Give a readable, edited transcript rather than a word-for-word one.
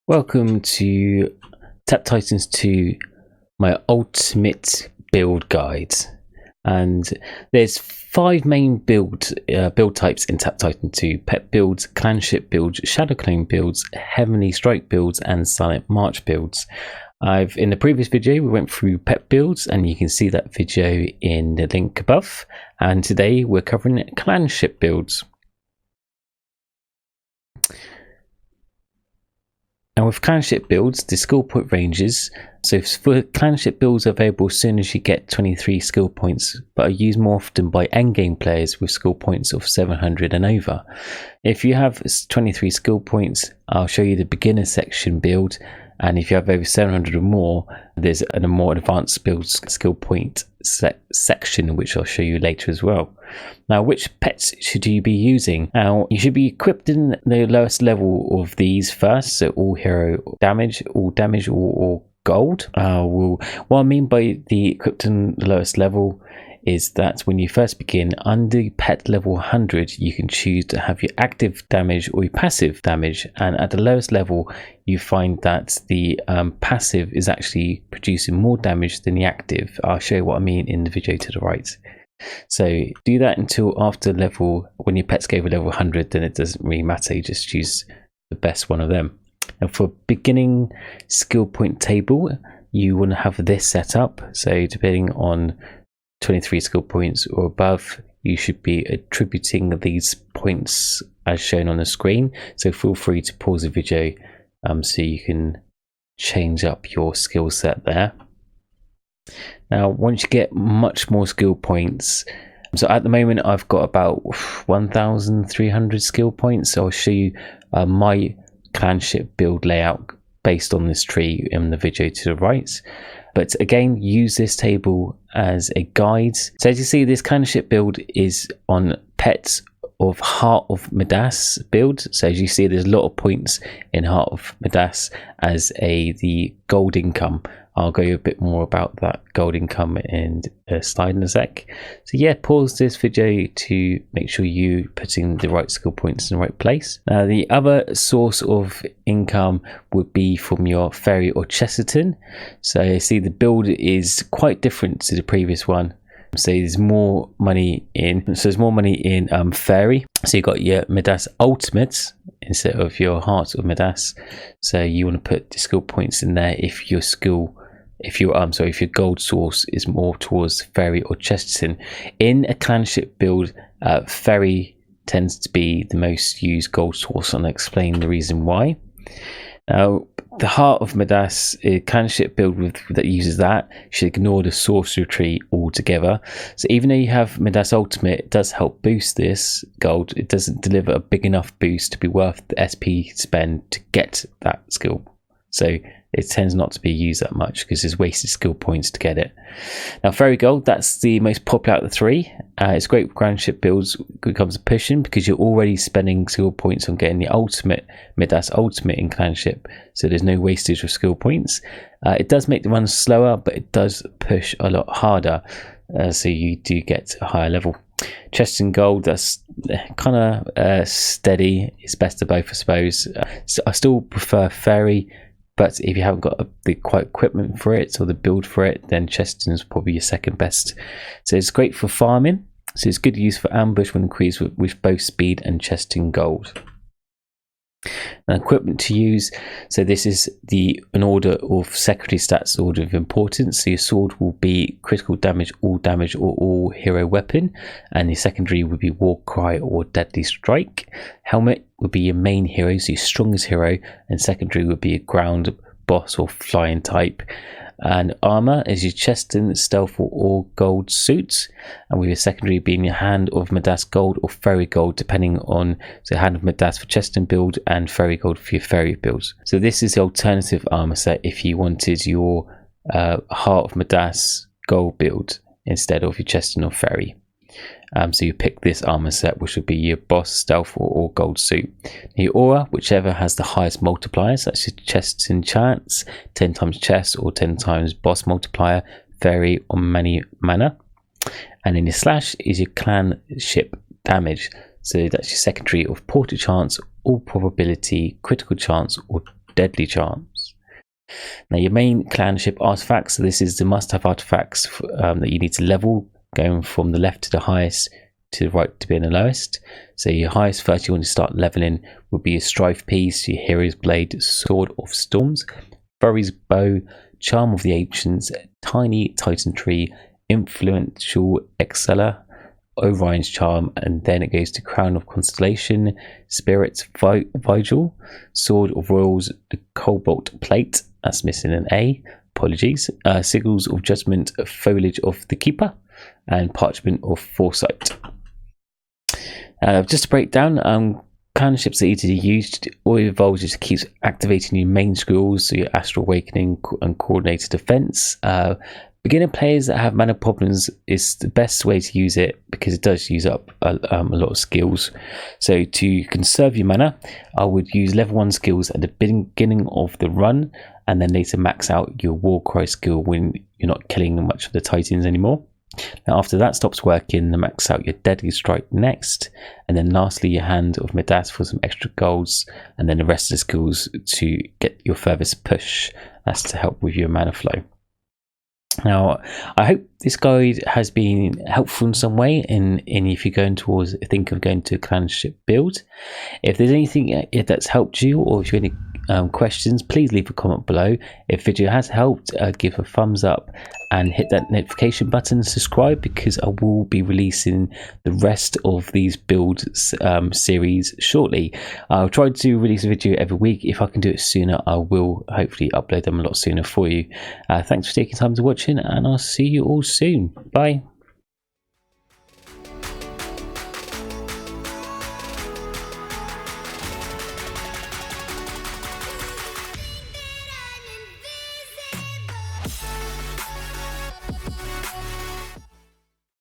Welcome to Tap Titans 2, my ultimate build guide. And there's 5 main build types in Tap Titan 2: Pet builds, Clanship builds, Shadow Clone builds, Heavenly Strike builds, and Silent March builds. In the previous video we went through pet builds, and you can see that video in the link above. And today we're covering Clanship builds. Now with Clanship builds, the skill point ranges. So for Clanship builds are available as soon as you get 23 skill points, but are used more often by endgame players with skill points of 700 and over. If you have 23 skill points, I'll show you the beginner section build, and if you have over 700 or more, there's a more advanced build skill point section, which I'll show you later as well. Now, which pets should you be using? Now, you should be equipped in the lowest level of these first, so all hero damage, or gold. What I mean by the equipped in the lowest level is that when you first begin, under pet level 100, you can choose to have your active damage or your passive damage, and at the lowest level you find that the passive is actually producing more damage than the active. I'll show you what I mean in the video to the right. So do that until after level, when your pets go over level 100, then it doesn't really matter, you just choose the best one of them. And for beginning skill point table, you want to have this set up. So depending on 23 skill points or above, you should be attributing these points as shown on the screen. So feel free to pause the video so you can change up your skill set there. Now once you get much more skill points, so at the moment I've got about 1,300 skill points, so I'll show you my Clanship build layout based on this tree in the video to the right. But again, use this table as a guide. So as you see, this Clanship build is on pets of Heart of Midas build. So as you see, there's a lot of points in Heart of Midas as the gold income. I'll go a bit more about that gold income in a slide in a sec. So yeah, pause this video to make sure you putting the right skill points in the right place. Now the other source of income would be from your Fairy or Chesterton. So you see the build is quite different to the previous one. So there's more money in. Fairy. So you got your Midas Ultimate instead of your Heart of Midas. So you want to put the skill points in there if your gold source is more towards Fairy or Chesterton. In a Clanship build, Fairy tends to be the most used gold source, and I'll explain the reason why. Now, the Heart of Midas Clanship build that uses that should ignore the sorcery tree altogether. So even though you have Midas Ultimate, it does help boost this gold. It doesn't deliver a big enough boost to be worth the SP spend to get that skill. So it tends not to be used that much because there's wasted skill points to get it. Now Fairy Gold, that's the most popular out of the 3. It's great for Clanship builds when it comes to pushing, because you're already spending skill points on getting the ultimate Midas Ultimate in Clanship, so there's no wastage of skill points. It does make the run slower, but it does push a lot harder, so you do get a higher level. Chesterton Gold, that's kind of steady. It's best of both, I suppose. So I still prefer Fairy, but if you haven't got the quite equipment for it or the build for it, then Chesterton's probably your second best. So it's great for farming. So it's good use for ambush when increased with both speed and Chesterton Gold. Now, equipment to use. So this is an order of secondary stats, order of importance. So your sword will be critical damage, or all hero weapon, and your secondary would be War Cry or Deadly Strike. Helmet would be your main hero, so your strongest hero, and secondary would be a ground, boss, or flying type. And armor is your Chesterton, stealth, or gold suits, and with your secondary being your Hand of Midas Gold or Fairy Gold, depending on the Hand of Midas for Chesterton build and Fairy Gold for your Fairy builds. So this is the alternative armor set if you wanted your Heart of Midas Gold build instead of your Chesterton or Fairy. So you pick this armor set, which would be your boss, stealth, or gold suit. Your aura, whichever has the highest multipliers, that's your Chesterton chance, 10 times chest or 10 times boss multiplier, fairy, or many mana. And then your slash is your Clanship damage. So that's your secondary of portal chance, all probability, critical chance, or deadly charms. Now your main clanship artifacts, so this is the must-have artifacts that you need to level, going from the left to the highest to the right to being the lowest. So your highest first you want to start leveling would be your Strife Piece, your Hero's Blade, Sword of Storms, Furry's Bow, Charm of the Ancients, Tiny Titan Tree, Influential Exceller, Orion's Charm, and then it goes to Crown of Constellation, Spirit's Vigil, Sword of Royals, the Cobalt Plate, that's missing an A, apologies, Sigils of Judgment, Foliage of the Keeper, and Parchment of Foresight. Just to break down, clanship's are easy to use. All it involves just keeps activating your main skills, so your Astral Awakening and Coordinated Defense. Beginner players that have mana problems is the best way to use it because it does use up a lot of skills. So to conserve your mana, I would use level 1 skills at the beginning of the run, and then later max out your Warcry skill when you're not killing much of the Titans anymore. Now after that stops working, max out your Deadly Strike next, and then lastly your Hand of Midas for some extra golds, and then the rest of the skills to get your furthest push. That's to help with your mana flow. Now, I hope this guide has been helpful in some way, and if you're going towards think of going to a clanship build. If there's anything that's helped you, or if you have any questions, please leave a comment below. If the video has helped, give a thumbs up and hit that notification button and subscribe, because I will be releasing the rest of these build series shortly. I'll try to release a video every week. If I can do it sooner, I will hopefully upload them a lot sooner for you. Thanks for taking time to watch, and I'll see you all soon. Bye.